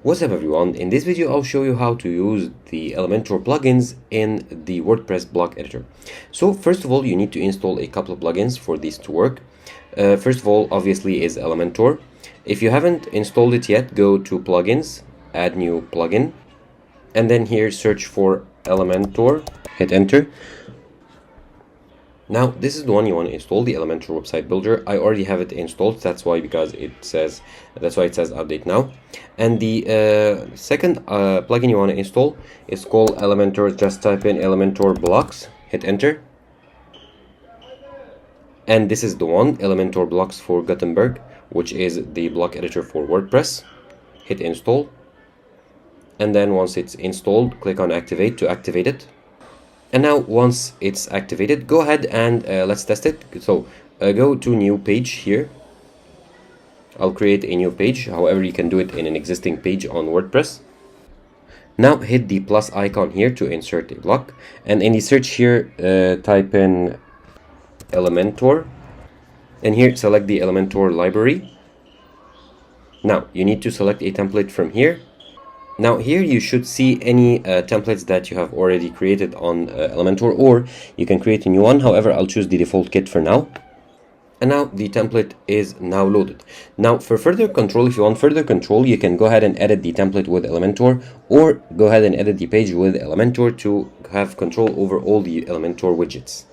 What's up everyone, in this video I'll show you how to use the Elementor plugins in the WordPress block editor. So first of all, you need to install a couple of plugins for these to work. First of all, obviously, is Elementor. If you haven't installed it yet, go to plugins, add new plugin, and then here search for Elementor, hit enter. Now this is the one you want to install, the Elementor website builder. I already have it installed, that's why it says update now. And the second plugin you want to install is called Elementor. Just type in Elementor blocks, hit enter. And this is the one, Elementor blocks for Gutenberg, which is the block editor for WordPress. Hit install. And then once it's installed, click on activate to activate it. And now once it's activated, go ahead and let's test it. So go to new page here. I'll create a new page. However, you can do it in an existing page on WordPress. Now hit the plus icon here to insert a block, and in the search here type in Elementor, and here select the Elementor library. Now you need to select a template from here. Now here you should see any templates that you have already created on Elementor, or you can create a new one. However, I'll choose the default kit for now. And now the template is now loaded. Now for further control, if you want further control, you can go ahead and edit the template with Elementor, or go ahead and edit the page with Elementor to have control over all the Elementor widgets.